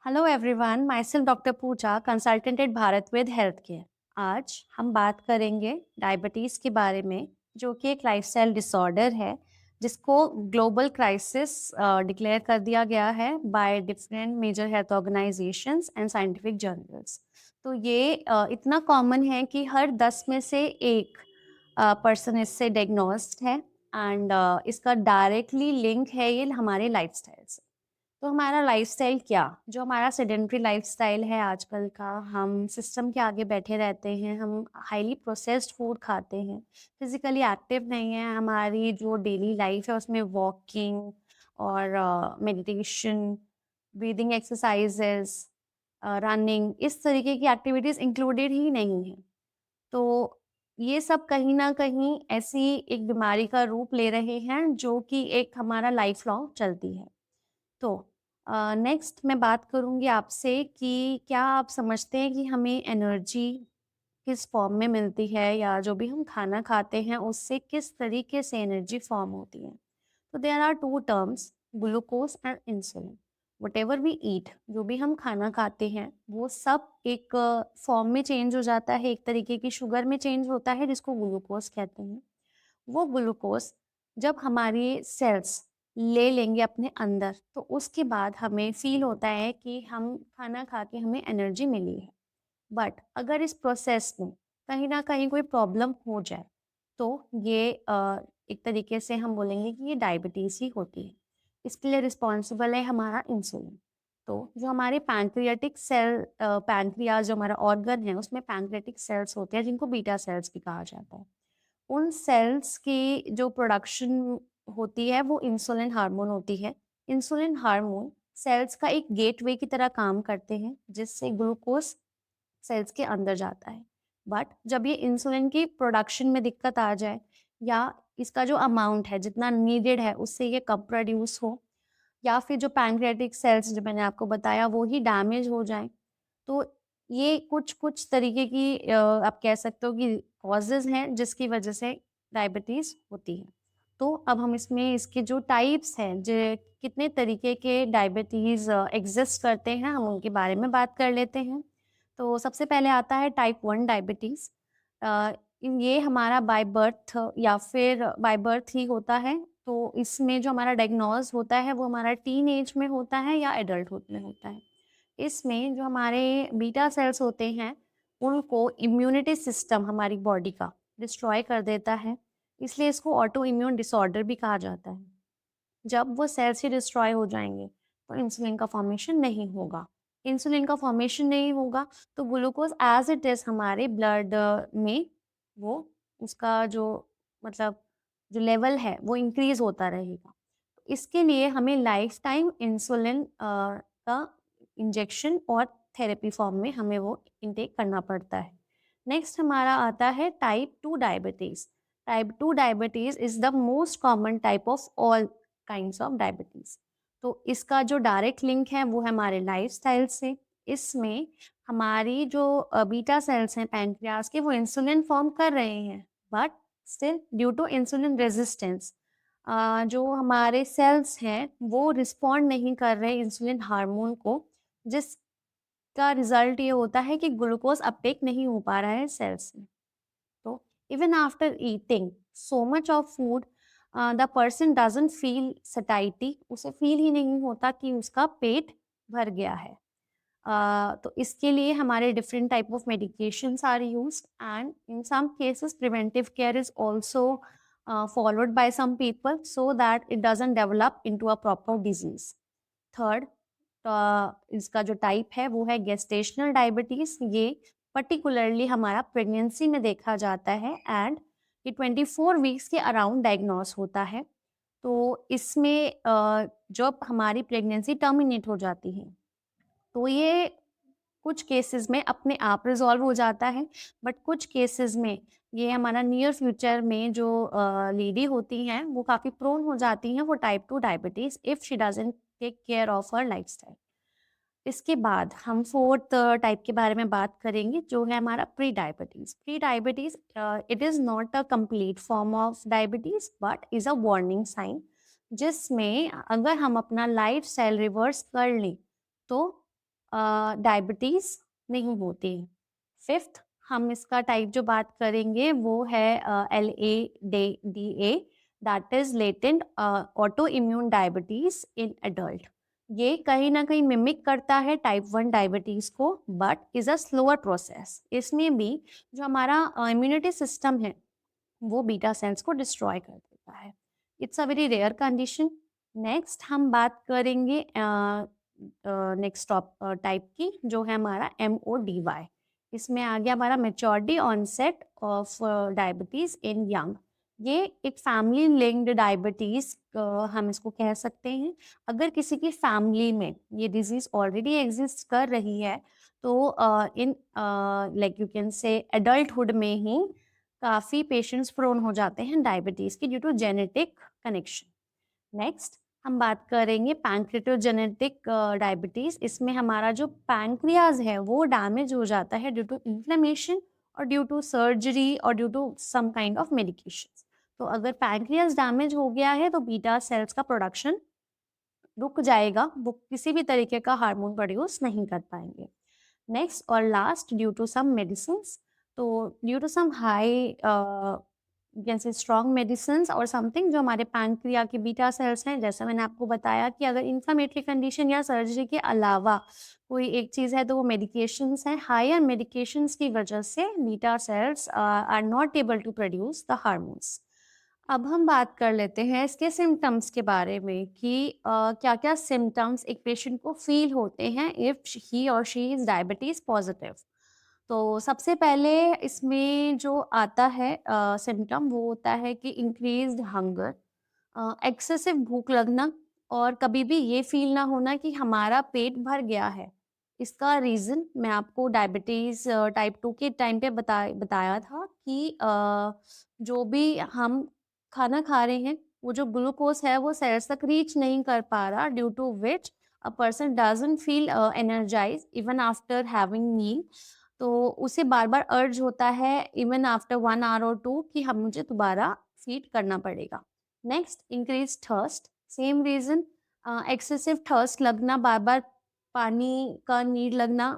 Hello everyone, myself doctor Pooja, consultant at Bharat with health care. आज हम बात करेंगे डायबिटीज़ के बारे में, जो कि एक लाइफस्टाइल डिसऑर्डर है जिसको ग्लोबल क्राइसिस डिक्लेयर कर दिया गया है by different major health organisations and scientific journals. तो ये इतना कॉमन है कि हर 10 में से एक पर्सन इससे डायग्नोस्ड है। एंड इसका डायरेक्टली लिंक है ये हमारे लाइफस्टाइल से। तो हमारा लाइफस्टाइल क्या, जो हमारा सेडेंट्री लाइफस्टाइल है आजकल का, हम सिस्टम के आगे बैठे रहते हैं, हम हाईली प्रोसेस्ड फूड खाते हैं, फिजिकली एक्टिव नहीं है। हमारी जो डेली लाइफ है उसमें वॉकिंग और मेडिटेशन, ब्रीदिंग एक्सरसाइजेस, रनिंग, इस तरीके की एक्टिविटीज़ इंक्लूडेड ही नहीं है। तो ये सब कहीं न कहीं ऐसी एक बीमारी का रूप ले रहे हैं जो कि एक हमारा लाइफ लॉन्ग चलती है। तो नेक्स्ट मैं बात करूँगी आपसे कि क्या आप समझते हैं कि हमें एनर्जी किस फॉर्म में मिलती है, या जो भी हम खाना खाते हैं उससे किस तरीके से एनर्जी फॉर्म होती है? तो there are two terms, glucose and insulin. Whatever we eat, जो भी हम खाना खाते हैं वो सब एक फॉर्म में चेंज हो जाता है, एक तरीके की शुगर में चेंज होता है जिसको ग्लूकोज कहते हैं। वो ग्लूकोज जब हमारी सेल्स ले लेंगे अपने अंदर, तो उसके बाद हमें फील होता है कि हम खाना खा के हमें एनर्जी मिली है। बट अगर इस प्रोसेस में कहीं ना कहीं कोई प्रॉब्लम हो जाए, तो ये एक तरीके से हम बोलेंगे कि ये डायबिटीज़ ही होती है। इसके लिए रिस्पॉन्सिबल है हमारा इंसुलिन। तो जो हमारे पैंक्रियाटिक सेल, पैंक्रियाज जो हमारा ऑर्गन है, उसमें पैंक्रियाटिक सेल्स होते हैं जिनको बीटा सेल्स भी कहा जाता है। उन सेल्स की जो प्रोडक्शन होती है वो इंसुलिन हार्मोन होती है। इंसुलिन हार्मोन सेल्स का एक गेटवे की तरह काम करते हैं जिससे ग्लूकोज सेल्स के अंदर जाता है। बट जब ये इंसुलिन की प्रोडक्शन में दिक्कत आ जाए, या इसका जो अमाउंट है जितना नीडेड है उससे ये कम प्रोड्यूस हो, या फिर जो पैंक्रियाटिक सेल्स जो मैंने आपको बताया वो ही डैमेज हो जाएँ, तो ये कुछ-कुछ तरीके की आप कह सकते हो कि कॉजेज़ हैं जिसकी वजह से डायबिटीज़ होती है। तो अब हम इसमें इसके जो टाइप्स हैं, जो कितने तरीके के डायबिटीज़ एग्ज़िस्ट करते हैं, हम उनके बारे में बात कर लेते हैं। तो सबसे पहले आता है टाइप 1 डायबिटीज़। अ, ये हमारा बाय बर्थ या फिर बाय बर्थ ही होता है। तो इसमें जो हमारा डायग्नोज़ होता है वो हमारा टीन एज में होता है या एडल्टहुड में होता है। इसमें जो हमारे बीटा सेल्स होते हैं, उनको इम्यूनिटी सिस्टम हमारी बॉडी का डिस्ट्रॉय कर देता है, इसलिए इसको ऑटो इम्यून डिसऑर्डर भी कहा जाता है। जब वो सेल्स ही डिस्ट्रॉय हो जाएँगे, तो इंसुलिन का फॉर्मेशन नहीं होगा। इंसुलिन का फॉर्मेशन नहीं होगा, तो ग्लूकोज़ एज़ इट इज़ हमारे ब्लड में वो उसका जो मतलब जो लेवल है, वो इंक्रीज़ होता रहेगा। इसके लिए हमें लाइफ टाइम इंसुलिन का इंजेक्शन और थेरेपी फॉर्म में हमें वो इनटेक करना पड़ता है। नेक्स्ट हमारा आता है type 2 diabetes. Type 2 diabetes is the most common type of all kinds of diabetes. तो इसका जो डायरेक्ट लिंक है वो है हमारे लाइफ़स्टाइल से। इसमें हमारी जो बीटा सेल्स हैं पैनक्रियाज़ के, वो इंसुलिन फ़ॉर्म कर रहे हैं, but still due to insulin resistance जो हमारे सेल्स हैं वो रिस्पॉन्ड नहीं कर रहे इंसुलिन हार्मोन को, जिसका रिजल्ट ये होता है कि ग्लूकोज अपटेक नहीं हो पा रहा है सेल्स में। तो even after eating so much of food, the person doesn't feel satiety, उसे फील ही नहीं होता कि उसका पेट भर गया है। तो इसके लिए हमारे different type of medications are used, and in some cases preventive care is also followed by some people so that it doesn't develop into a proper disease. Third, इसका जो टाइप है वो है गेस्टेशनल डायबिटीज। ये particularly हमारा pregnancy में देखा जाता है, एंड ये 24 वीक्स के अराउंड डायग्नोस होता है। तो इसमें जब हमारी प्रेगनेंसी टर्मिनेट हो जाती है, तो ये कुछ केसेस में अपने आप रिज़ॉल्व हो जाता है, बट कुछ केसेस में ये हमारा नियर फ्यूचर में जो लेडी होती हैं, वो काफ़ी प्रोन हो जाती हैं वो type 2 diabetes if she doesn't take care of her lifestyle. इसके बाद हम 4th टाइप के बारे में बात करेंगे, जो है हमारा pre diabetes. Pre diabetes it is not a complete form of diabetes but is a warning sign, जिसमें अगर हम अपना लाइफ़स्टाइल रिवर्स कर लें, तो डायबिटीज नहीं होती। फिफ्थ, हम इसका टाइप जो बात करेंगे वो है LADA, that is latent auto immune diabetes in adult. ये कहीं ना कहीं मिमिक करता है टाइप 1 डायबिटीज को, but is a slower process. इसमें भी जो हमारा इम्यूनिटी सिस्टम है वो बीटा सेल्स को डिस्ट्रॉय कर देता है। It's a very rare condition. Next हम बात करेंगे नेक्स्ट टाइप की, जो है हमारा MODY। इसमें आ गया हमारा maturity onset of diabetes in young. ये एक फैमिली लिंक्ड डायबिटीज हम इसको कह सकते हैं। अगर किसी की फैमिली में ये डिजीज ऑलरेडी एग्जिस्ट कर रही है तो इन लाइक यू कैन से एडल्टहुड में ही काफ़ी पेशेंट्स प्रोन हो जाते हैं डायबिटीज़ की due to genetic connection. Next हम बात करेंगे पैंक्रेटोजेनेटिक डायबिटीज़। इसमें हमारा जो पैंक्रियाज है वो डैमेज हो जाता है ड्यू टू इन्फ्लेमेशन और ड्यू टू सर्जरी और due to some kind of medication. तो अगर पैंक्रियाज डैमेज हो गया है तो बीटा सेल्स का प्रोडक्शन रुक जाएगा, वो किसी भी तरीके का हार्मोन प्रोड्यूस नहीं कर पाएंगे। नेक्स्ट और last, due to some medicines, तो ड्यू टू सम हाई जैसे स्ट्रॉन्ग मेडिसिन्स और समथिंग जो हमारे पैंक्रिया के बीटा सेल्स हैं, जैसा मैंने आपको बताया कि अगर इन्फ्लेमेटरी कंडीशन या सर्जरी के अलावा कोई एक चीज़ है तो वो मेडिकेशंस हैं। हायर मेडिकेशंस की वजह से beta cells are not able to produce the hormones. अब हम बात कर लेते हैं इसके सिम्टम्स के बारे में कि क्या-क्या सिम्टम्स एक पेशेंट को फ़ील होते हैं इफ़ ही और शी इज़ डायबिटीज़ पॉज़िटिव। तो सबसे पहले इसमें जो आता है सिम्पटम वो होता है कि इंक्रीज्ड हंगर, एक्सेसिव भूख लगना और कभी भी ये फ़ील ना होना कि हमारा पेट भर गया है। इसका रीज़न मैं आपको डायबिटीज़ टाइप 2 के टाइम पे बताया था कि जो भी हम खाना खा रहे हैं, वो जो ग्लूकोज़ है वो सेल्स तक रीच नहीं कर पा रहा, due to which a person doesn't feel energized even after having meal. तो उसे बार-बार अर्ज होता है इवन आफ्टर 1 आवर और 2 कि हम मुझे दोबारा फीड करना पड़ेगा। Next increase thirst, same reason, excessive thirst लगना, बार-बार पानी का नीड लगना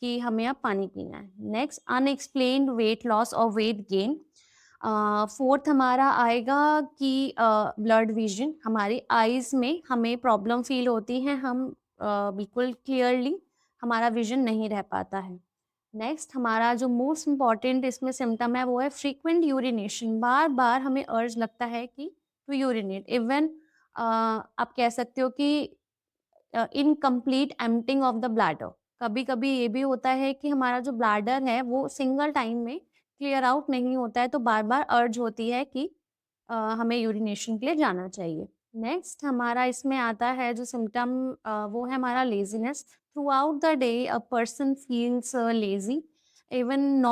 कि हमें अब पानी पीना है। नेक्स्ट अनएक्सप्लेन्ड वेट लॉस और वेट गेन। फोर्थ हमारा आएगा कि ब्लड विज़न, हमारी आइज़ में हमें प्रॉब्लम फ़ील होती है, हम बिल्कुल क्लियरली हमारा विज़न नहीं रह पाता है। नेक्स्ट हमारा जो मोस्ट इम्पॉर्टेंट इसमें सिम्पटम है वो है फ्रीक्वेंट यूरिनेशन, बार-बार हमें अर्ज लगता है कि टू यूरिनेट। इवन आप कह सकते हो कि incomplete emptying of the bladder. कभी-कभी ये भी होता है कि हमारा जो ब्लैडर है वो सिंगल टाइम में क्लियर आउट नहीं होता है, तो बार-बार अर्ज होती है कि हमें यूरिनेशन के लिए जाना चाहिए। नेक्स्ट हमारा इसमें आता है जो सिम्पटम, वो है हमारा laziness. Through out the day a person feels lazy, even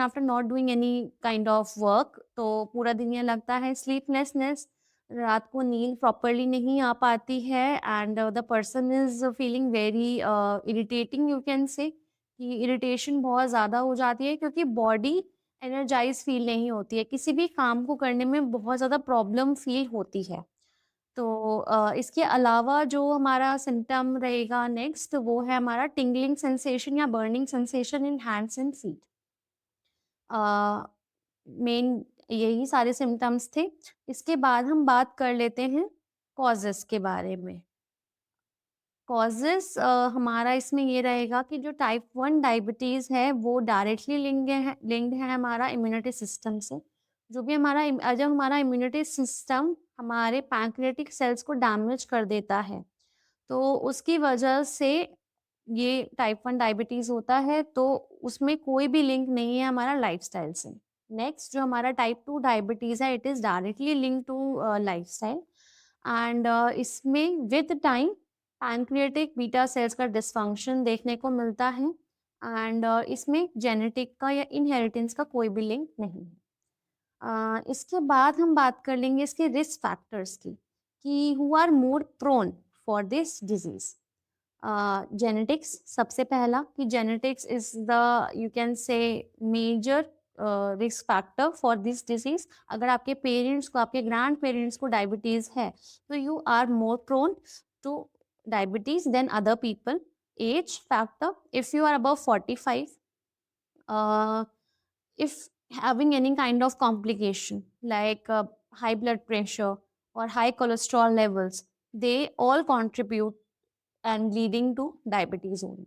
after not doing any kind of work, तो पूरा दिन ये लगता है। स्लीपलेसनेस, रात को नींद प्रॉपर्ली नहीं आ पाती है and the person is feeling very irritating, you can से कि इरिटेशन बहुत ज़्यादा हो जाती है क्योंकि बॉडी एनर्जाइज़ फ़ील नहीं होती है, किसी भी काम को करने में बहुत ज़्यादा प्रॉब्लम फ़ील होती है। तो इसके अलावा जो हमारा सिम्पटम रहेगा नेक्स्ट, वो है हमारा टिंगलिंग सेंसेशन या burning sensation in hands and feet. A, main यही सारे सिम्पटम्स थे। इसके बाद हम बात कर लेते हैं कॉजेज़ के बारे में। कॉजेज़ हमारा इसमें ये रहेगा कि जो टाइप 1 डायबिटीज़ है वो डायरेक्टली लिंक्ड है हमारा इम्यूनिटी सिस्टम से। जो भी हमारा जब हमारा इम्यूनिटी सिस्टम हमारे पैंक्रियाटिक सेल्स को डैमेज कर देता है, तो उसकी वजह से ये टाइप 1 डायबिटीज़ होता है, तो उसमें कोई भी लिंक नहीं है हमारा लाइफ़स्टाइल से। नेक्स्ट जो हमारा टाइप 2 डायबिटीज़ है, it is directly linked to lifestyle and इसमें with time pancreatic beta cells का डिसफंक्शन देखने को मिलता है एंड इसमें जेनेटिक का या इनहेरिटेंस का कोई भी लिंक नहीं है। इसके बाद हम बात कर लेंगे इसके रिस्क फैक्टर्स की कि who are more prone for this disease. Genetics सबसे पहला कि genetics is the you can say major risk factor for this disease. अगर आपके पेरेंट्स को, आपके ग्रैंड पेरेंट्स को डायबिटीज है तो you are more prone to diabetes than other people. Age factor, if you are above 45, uh, if having any kind of complication like high blood pressure or high cholesterol levels, they all contribute and leading to diabetes only.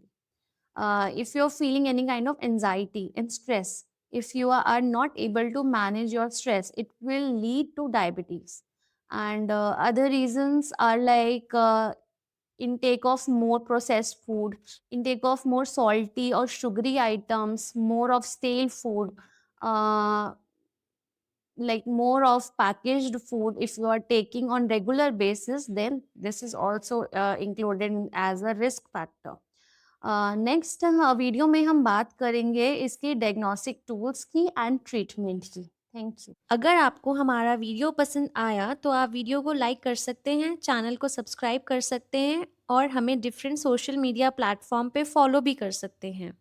If you're feeling any kind of anxiety and stress, if you are not able to manage your stress, it will lead to diabetes. And other reasons are like intake of more processed food, intake of more salty or sugary items, more of stale food, uh, like more of packaged food. If you are taking on regular basis, then this is also included as a risk factor. Next video में हम बात करेंगे इसकी diagnostic tools की and treatment की। Thank you. अगर आपको हमारा वीडियो पसंद आया तो आप वीडियो को लाइक कर सकते हैं, चैनल को सब्सक्राइब कर सकते हैं और हमें डिफरेंट सोशल मीडिया प्लेटफॉर्म पे फॉलो भी कर सकते हैं।